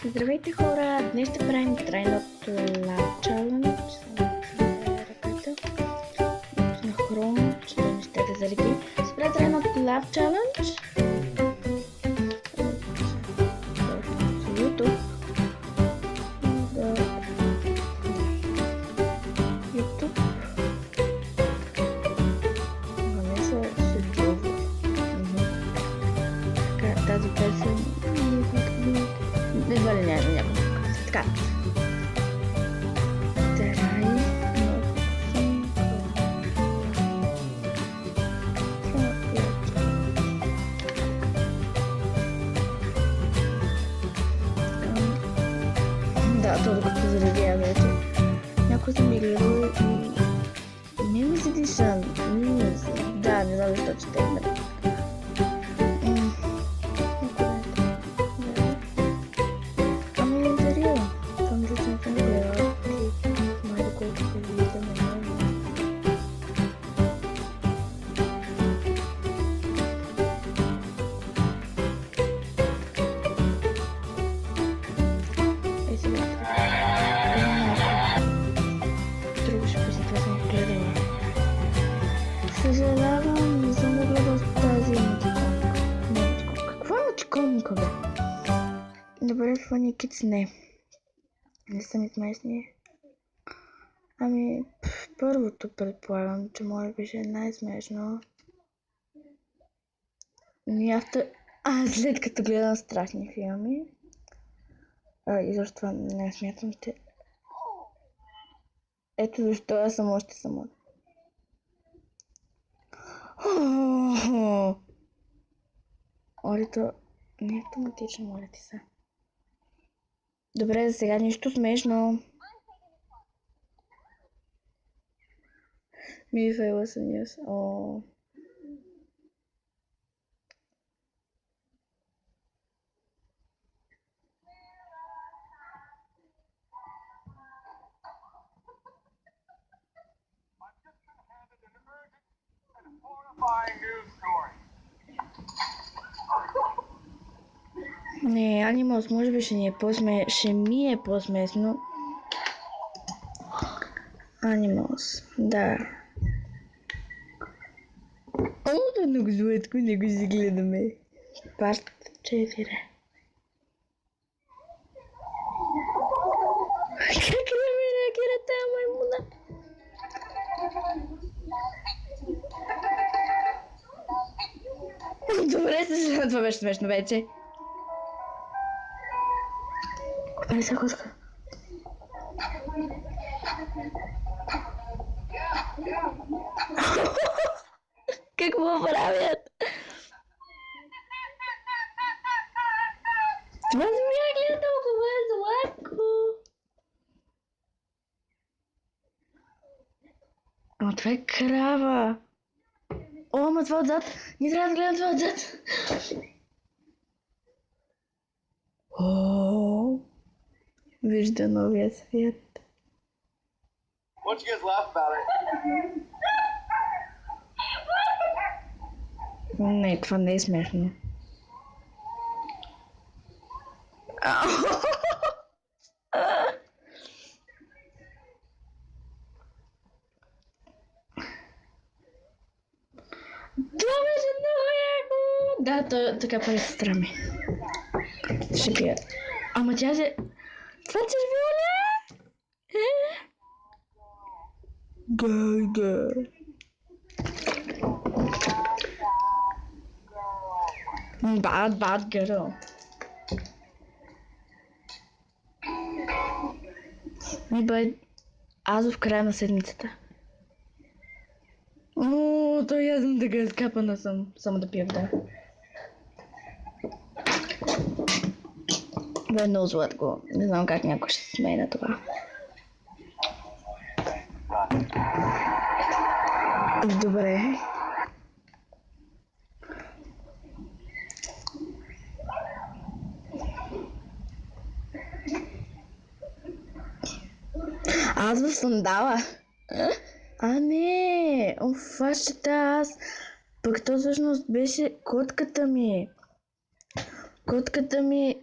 Здравейте хора! Днес ще правим трайното Love Challenge. Ръката на хром, че да не сте да зареди. Ще правим трайното Love Challenge. YouTube. YouTube. Не са светлово. Така, тази песен. Едва ли няма. Така. Да, то докато заредя вече. Някой съм ми гледал и Memes Edition. Да, не знам защо че те имат. Съжалявам, не съм го гледал с тази емотиконка. Какво е емотиконка, бе? Добре, Funny Kids не. Не са ми смешни. Ами, първото предполагам, че може би ще е най-смешно. След като гледам страшни филми. И защо не смятам, че... Ето защо аз съм още самотна. Олето, не е автоматично, моля ти се. Добре, за сега нищо смешно. Мифайла съм аз. Не, Animals може би ще ми е по-смешно. Animals, да. Да много сладко, не го си гледаме. Парт 4. Как да ми реагира тая маймуна? Добре, съжалявам, това беше смешно вече. Не се хоска. Какво правят? Това змия гледа толкова сладко. Ама това е крава. Ама това отзад. Не трябва да гледам това отзад. Вижда новия свят. Why don't you guys laugh about it? Не, това не е смешно. Това беше много яко! Да, така прави сестра ми. Ще пия. Ама тя се... Това че Виоля? Да. Bad girl. Ми бъде аз в края на седмицата. Той ядам така скапана съм. Само да пия вода. Бе много сладко. Не знам как някой ще се смее на това. Добре. Аз в сандала. Не, фащата аз. Пък то всъщност беше котката ми. Котката ми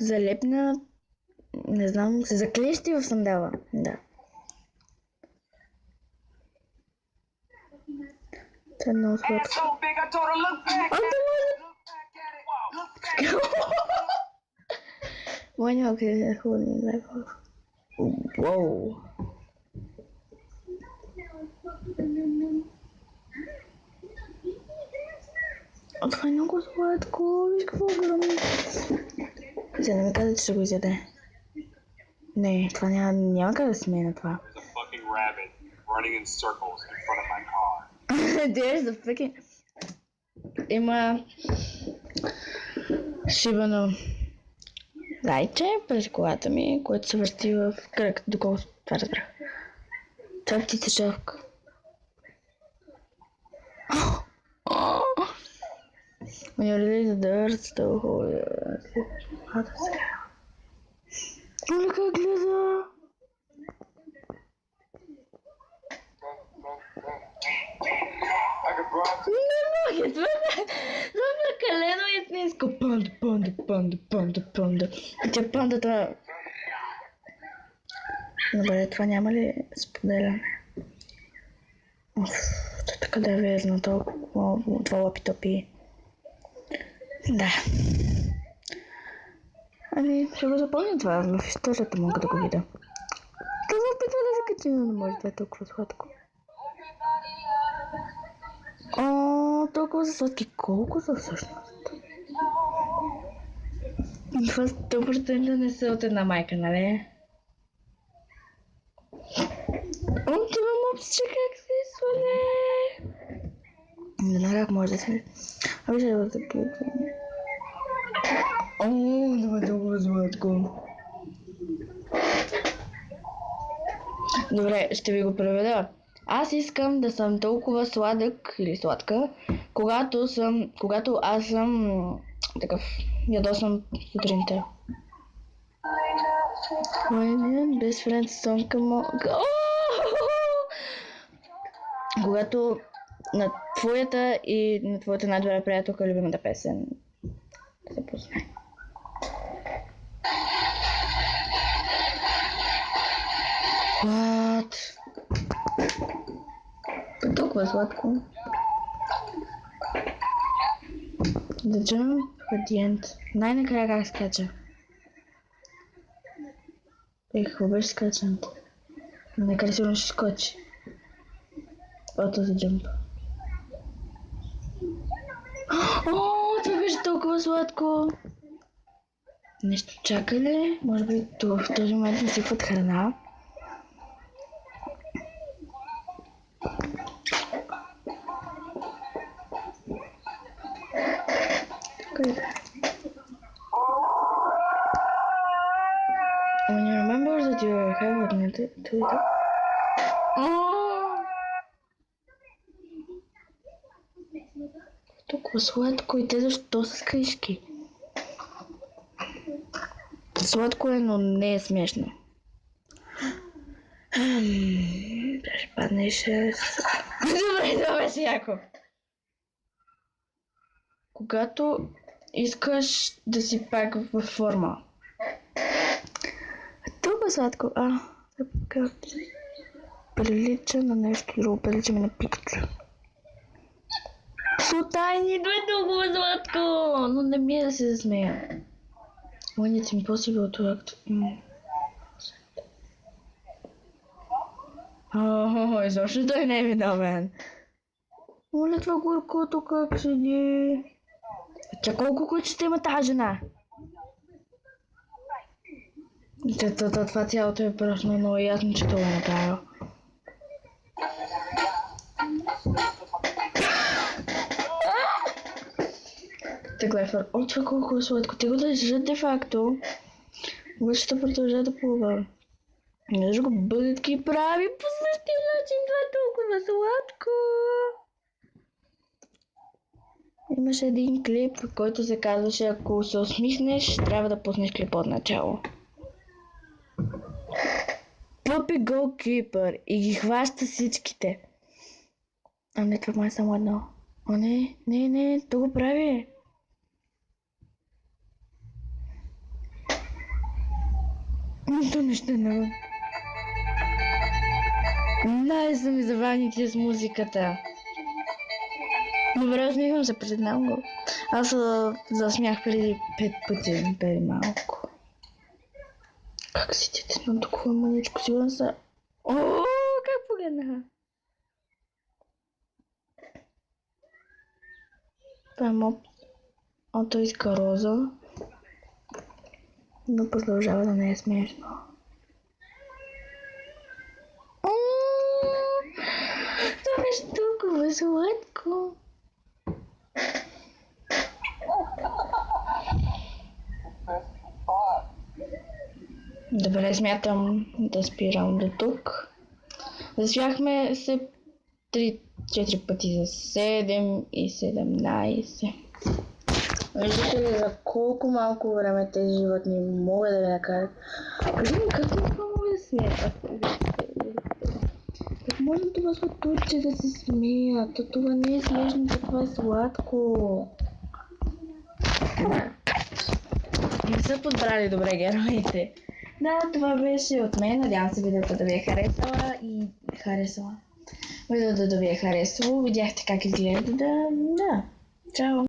залепна, не знам, се заклещи в сандала. Да. Това е много сладко. So big, I told her, look back. А, да може! Look back at it. Мой някак е хубаво лайф. Уау. А това е много сладко. Виж какво огромно. Сега не ми каза, че ще го изяде. Не, това няма как да смее на това. There's a fucking rabbit running in circles in front of my car. There's the freaking... Има шибано зайче през колата ми, което се върти в кръг, доколко това разбрах. Това е птица шавка. When you release the dirt, the whole... Оле как гледа! I could brought Не мога, това е калено истинско. Панда. И тя пандата... Добре, това няма ли споделяне? Това е така да е верно, толкова два лапи-топи. Да. Ами, ще го запомня това, в историята мога да го видя. Това се опитва да се качи, но не може да е толкова сладко. О, толкова са сладки. Колко са всъщност? Това 100% не са от една майка, нали? О, това мопсче как се свале! Не знам как може да се... Ами ще да такива... О, това е толкова сладко. Добре, ще ви го преведа. Аз искам да съм толкова сладък или сладка, когато аз съм такъв ядосам сутринта. My best friend song когато на твоята и на твоята най-добра приятелка любимата песен се пусне. What? Толкова сладко. The jump at the end. Най-накрая как скача. Какво беше скачането? Накрая сигурно ще скочи. О, този джамп. О, това беше толкова сладко. Нещо чака ли? Може би в този момент насипват храна. When you remember that you have admitted to it. Толкова сладко и те защо са скришки? Сладко е, но не е смешно. Ще паднеш. Добре, това беше яко. Когато искаш да си пак във форма. Толкова сладко. Прилича на нещо друго. Прилича ми на Пикачу. Сутайни, е толкова сладко, но не ми е да се засмея. When it's impossible to act. Изобщо той не е виновен. Оле, това горкото как седи. Тя колко кучета има тази жена? Това цялото е просто много ясно, че това е направил. Теглефър. О, това колко е сладко. Те го държат де-факто. Обаче продължава да плува. Виж го бъдетки и прави по същия начин. Това е толкова сладко. Имаше един клип, в който се казваше, ако се усмихнеш, трябва да пуснеш клипа от начало. Puppy Goalkeeper и ги хваща всичките. А не, това е само едно. О, не, то го прави. Нищо не ще навън. Най-са ми забавните с музиката. Добре, усмихвам се пред много. Аз засмях преди 5 пъти, преди малко. Как си детено такова мъничко, сигурно са... О, как погледнаха? Това е моп. Той иска роза. Но продължава да не е смешно. Това беше толкова сладко. Добре, смятам да спирам до тук. Засвяхме се 3-4 пъти за 7 и 17. Виждате ли за колко малко време тези животни могат да ви накарат? Кажи как това мога да смеят? Как може това сладурче да се смеят? Това не е смешно, това е сладко. Не са подбрали добре героите. Да, това беше от мен. Надявам се видеото да ви е харесала и харесала. Видеото да ви е харесало. Видяхте как изглежда. Да. Чао!